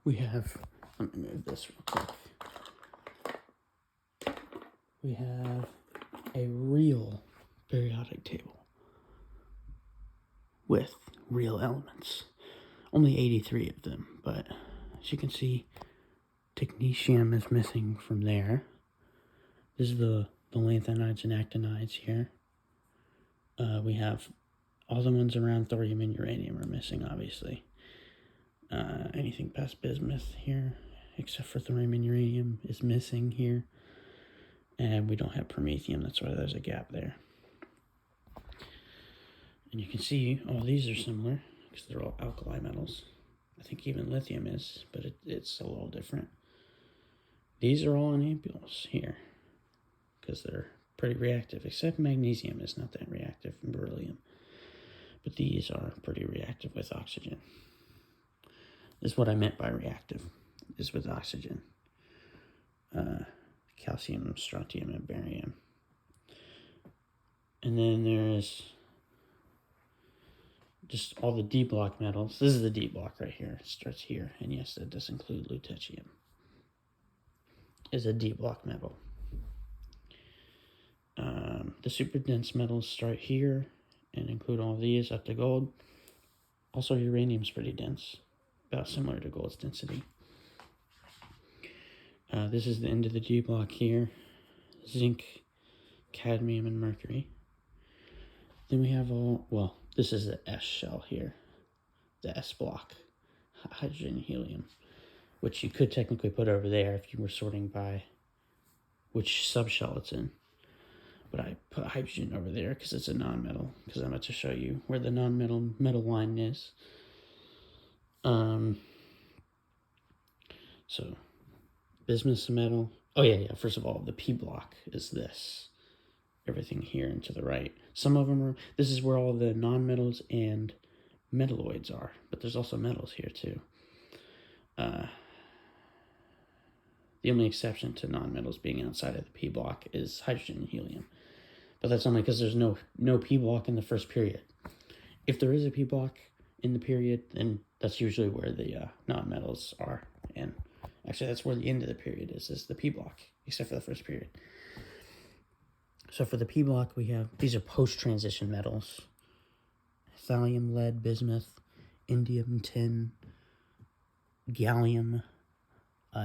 we have, let me move this real quick. We have a real periodic table with real elements. Only 83 of them, but as you can see, technetium is missing from there. This is the lanthanides and actinides here. We have all the ones around thorium and uranium are missing, obviously. Anything past bismuth here, except for thorium and uranium, is missing here. And we don't have promethium, that's why there's a gap there. And you can see all these are similar, because they're all alkali metals. I think even lithium is, but it's a little different. These are all in ampules here, because they're pretty reactive, except magnesium is not that reactive, and beryllium. But these are pretty reactive with oxygen. This is what I meant by reactive, is with oxygen. Calcium, strontium, and barium. And then there's just all the D block metals. This is the D block right here. It starts here. And yes, that does include lutetium. Is a D block metal. The super dense metals start here and include all these up to gold. Also, uranium's pretty dense, about similar to gold's density. This is the end of the D block here. Zinc, cadmium, and mercury. Then we have this is the S shell here. The S block. Hydrogen and helium. Which you could technically put over there if you were sorting by which subshell it's in. But I put hydrogen over there because it's a non-metal. Because I'm about to show you where the non-metal metal line is. So, bismuth's a metal. Oh yeah. First of all, the P block is this. Everything here and to the right. Some of them are, this is where all the non-metals and metalloids are. But there's also metals here too. The only exception to non-metals being outside of the P block is hydrogen and helium. But that's only because there's no P block in the first period. If there is a P block in the period, then that's usually where the non-metals are. And actually, that's where the end of the period is the P block, except for the first period. So for the P block, we have, these are post-transition metals. Thallium, lead, bismuth, indium, tin, gallium.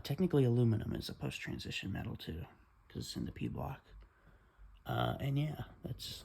Technically, aluminum is a post-transition metal too, because it's in the P block. And yeah, that's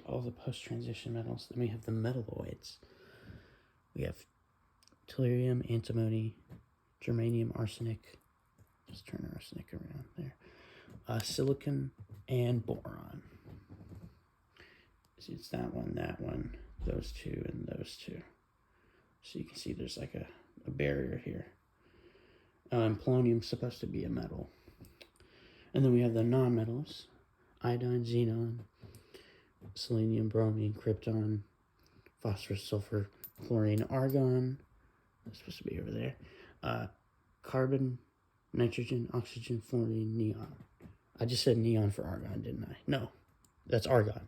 all the post-transition metals. Then we have the metalloids. We have tellurium, antimony, germanium, arsenic. Just turn arsenic around there. Silicon, and boron. So it's that one, those two, and those two. So you can see there's like a barrier here. And polonium's supposed to be a metal. And then we have the non-metals. Iodine, xenon, selenium, bromine, krypton, phosphorus, sulfur, chlorine, argon. That's supposed to be over there. Carbon, nitrogen, oxygen, fluorine, neon. I just said neon for argon, didn't I? No, that's argon.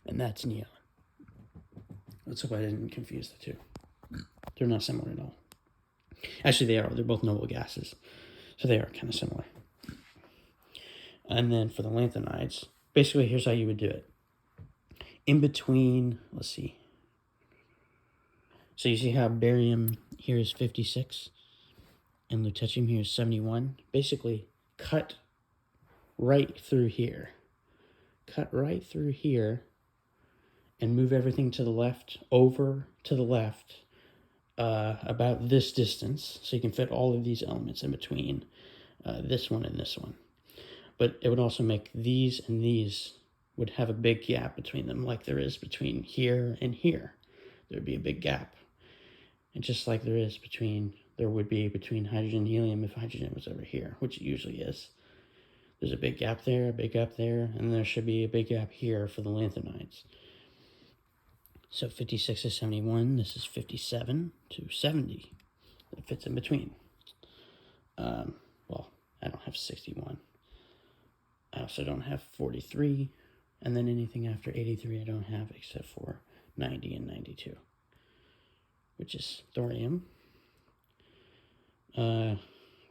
And that's neon. Let's hope I didn't confuse the two. They're not similar at all. Actually, they are. They're both noble gases. So they are kind of similar. And then for the lanthanides, basically here's how you would do it. In between, let's see. So you see how barium here is 56 and lutetium here is 71. Basically, cut right through here. Cut right through here and move everything to the left, over to the left, about this distance. So you can fit all of these elements in between this one and this one. But it would also make these and these would have a big gap between them, like there is between here and here. There would be a big gap. And just like there would be between hydrogen and helium if hydrogen was over here, which it usually is. There's a big gap there, a big gap there, and there should be a big gap here for the lanthanides. So 56 to 71, this is 57 to 70. It fits in between. Well, I don't have 61. I also don't have 43, and then anything after 83 I don't have except for 90 and 92, which is thorium,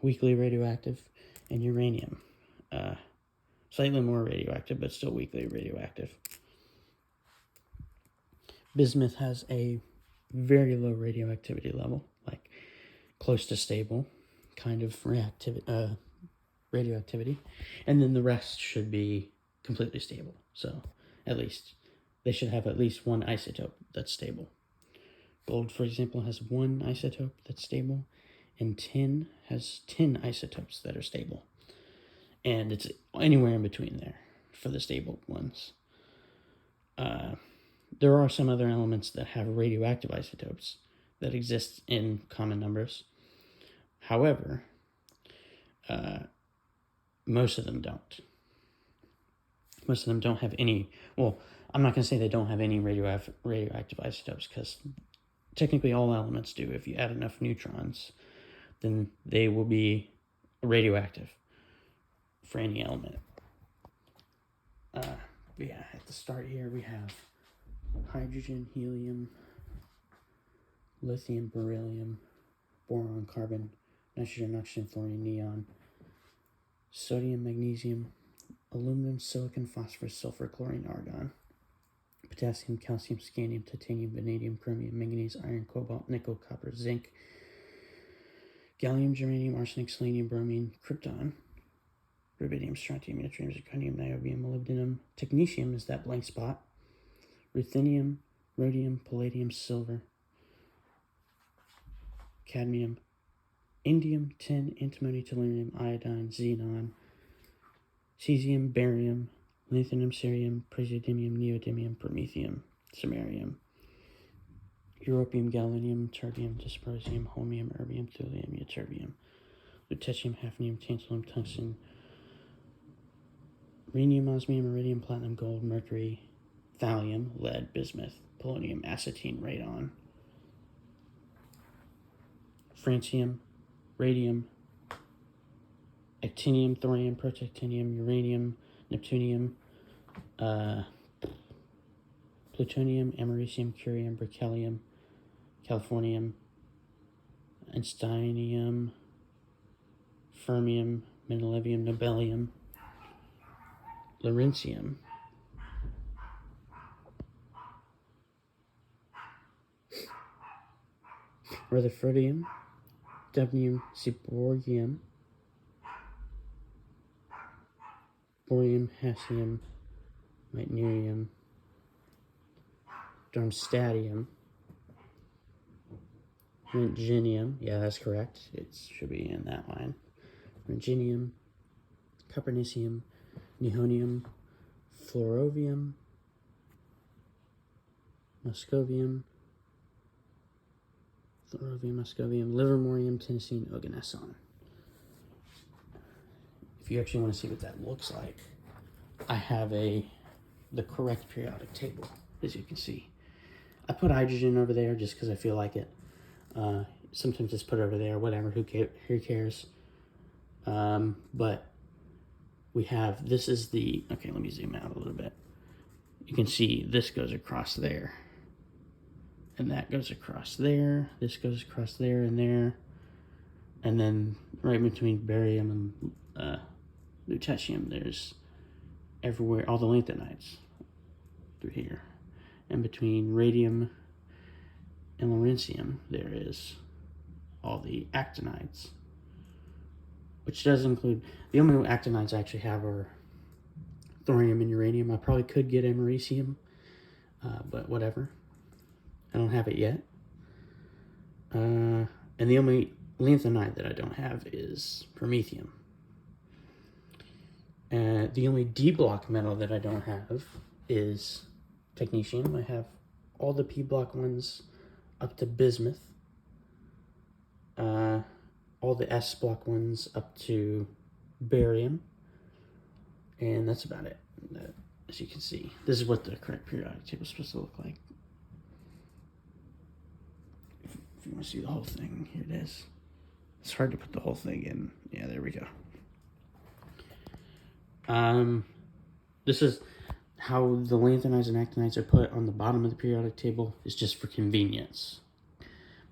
weakly radioactive, and uranium. Slightly more radioactive, but still weakly radioactive. Bismuth has a very low radioactivity level, like close to stable kind of radioactivity, and then the rest should be completely stable. So at least they should have at least one isotope that's stable. Gold, for example, has one isotope that's stable, and tin has 10 isotopes that are stable. And it's anywhere in between there for the stable ones. There are some other elements that have radioactive isotopes that exist in common numbers. However, most of them don't. Most of them don't have any, well, I'm not going to say they don't have any radioactive isotopes, because technically all elements do. If you add enough neutrons, then they will be radioactive for any element. Yeah, at the start here we have hydrogen, helium, lithium, beryllium, boron, carbon, nitrogen, oxygen, fluorine, neon, sodium, magnesium, aluminum, silicon, phosphorus, sulfur, chlorine, argon, potassium, calcium, scandium, titanium, vanadium, chromium, manganese, iron, cobalt, nickel, copper, zinc, gallium, germanium, arsenic, selenium, bromine, krypton, rubidium, strontium, yttrium, zirconium, niobium, molybdenum. Technetium is that blank spot. Ruthenium, rhodium, palladium, silver, cadmium, indium, tin, antimony, tellurium, iodine, xenon, cesium, barium, lanthanum, cerium, praseodymium, neodymium, promethium, samarium, europium, gallium, terbium, dysprosium, holmium, erbium, thulium, ytterbium, lutetium, hafnium, tantalum, tungsten, rhenium, osmium, iridium, platinum, gold, mercury, thallium, lead, bismuth, polonium, acetine, radon, francium, radium, actinium, thorium, protactinium, uranium, neptunium, plutonium, americium, curium, berkelium, californium, einsteinium, fermium, mendelevium, nobelium, lawrencium, rutherfordium, dubnium, seaborgium, borium, hassium, meitnerium, darmstadtium, Röntgenium, yeah, that's correct. It should be in that line. Röntgenium, copernicium, nihonium, fluorovium, moscovium, livermorium, tennessine, oganesson. If you actually want to see what that looks like, I have the correct periodic table, as you can see. I put hydrogen over there just because I feel like it. Sometimes just put it over there, whatever, who cares? But we have, this is the, okay, let me zoom out a little bit. You can see this goes across there. And that goes across there. This goes across there and there. And then right between barium and lutetium, there's everywhere, all the lanthanides through here. And between radium and lawrencium, there is all the actinides, which does include, the only actinides I actually have are thorium and uranium. I probably could get americium, but whatever. I don't have it yet. And the only lanthanide that I don't have is promethium. The only D block metal that I don't have is technetium. I have all the P block ones up to bismuth. All the S block ones up to barium. And that's about it. As you can see, this is what the correct periodic table is supposed to look like. If you want to see the whole thing, here it is. It's hard to put the whole thing in. Yeah, there we go. This is how the lanthanides and actinides are put on the bottom of the periodic table, is just for convenience.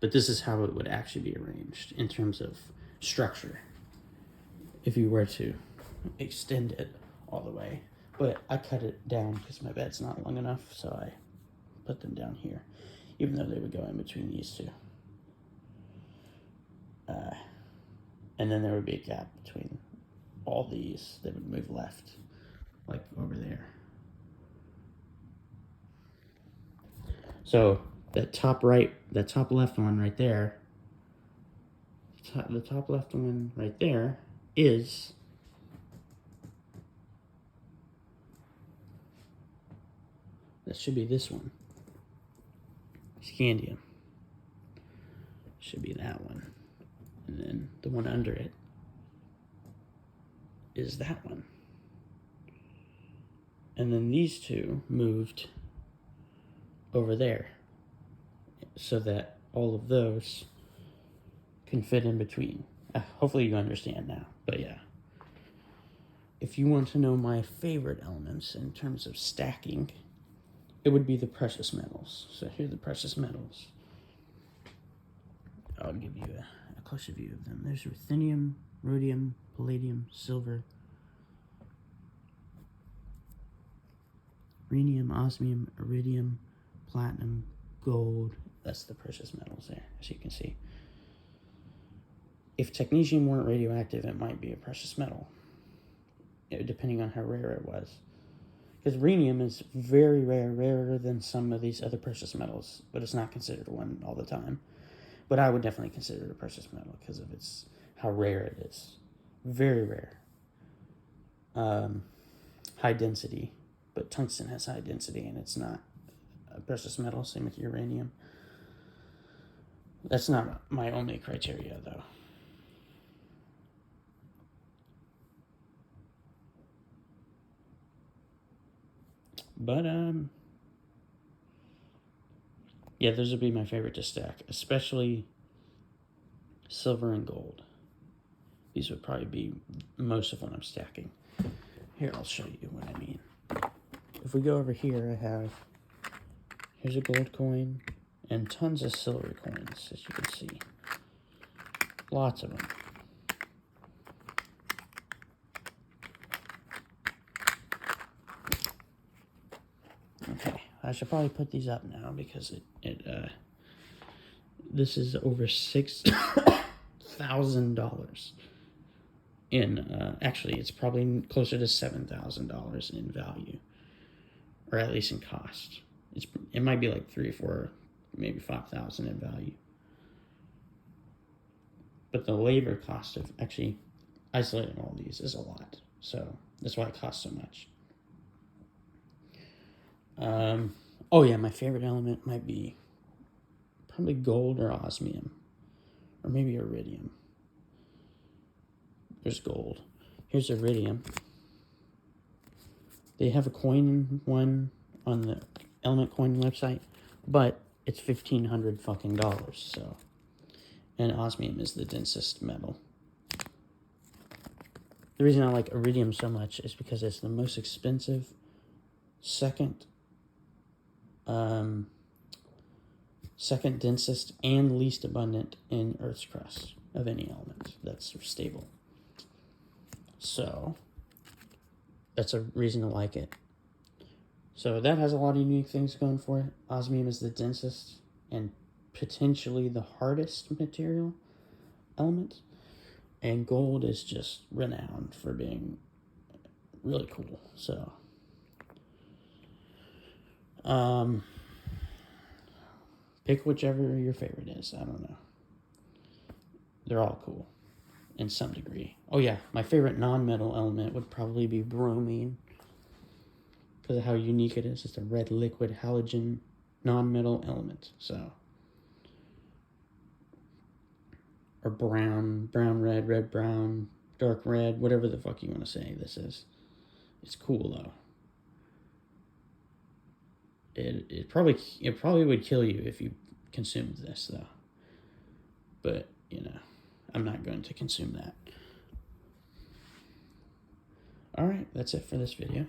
But this is how it would actually be arranged in terms of structure if you were to extend it all the way. But I cut it down because my bed's not long enough, so I put them down here, even though they would go in between these two. And then there would be a gap between all these that would move left, like over there. So that top left one right there, the top left one right there is that should be this one. Scandium. Should be that one. And then the one under it is that one. And then these two moved over there so that all of those can fit in between. Hopefully you understand now, but yeah. If you want to know my favorite elements in terms of stacking, it would be the precious metals. So here are the precious metals. I'll give you a closer view of them. There's ruthenium, rhodium, palladium, silver, rhenium, osmium, iridium, platinum, gold. That's the precious metals there, as you can see. If technetium weren't radioactive, it might be a precious metal, depending on how rare it was. Because rhenium is very rare, rarer than some of these other precious metals, but it's not considered one all the time. But I would definitely consider it a precious metal because of how rare it is. Very rare. High density, but tungsten has high density and it's not a precious metal, same with uranium. That's not my only criteria though. But yeah, those would be my favorite to stack, especially silver and gold. These would probably be most of what I'm stacking. Here, I'll show you what I mean. If we go over here, here's a gold coin and tons of silver coins, as you can see. Lots of them. Okay, I should probably put these up now because this is over $6,000 in, actually it's probably closer to $7,000 in value, or at least in cost. It might be like 3 or 4, maybe 5,000 in value. But the labor cost of actually isolating all these is a lot, so that's why it costs so much. Oh yeah, my favorite element might be probably gold or osmium, or maybe iridium. There's gold. Here's iridium. They have a coin one on the Element Coin website, but it's $1,500 fucking dollars. So, and osmium is the densest metal. The reason I like iridium so much is because it's the most expensive, second densest, and least abundant in Earth's crust of any element that's stable. So that's a reason to like it. So that has a lot of unique things going for it. Osmium is the densest and potentially the hardest material element. And gold is just renowned for being really cool. So pick whichever your favorite is. I don't know. They're all cool in some degree. Oh yeah, my favorite non-metal element would probably be bromine, because of how unique it is. It's a red liquid halogen non-metal element. So, or brown, red, red, brown, dark red, whatever the fuck you want to say this is. It's cool though. It probably would kill you if you consumed this though. But, you know, I'm not going to consume that. Alright, that's it for this video.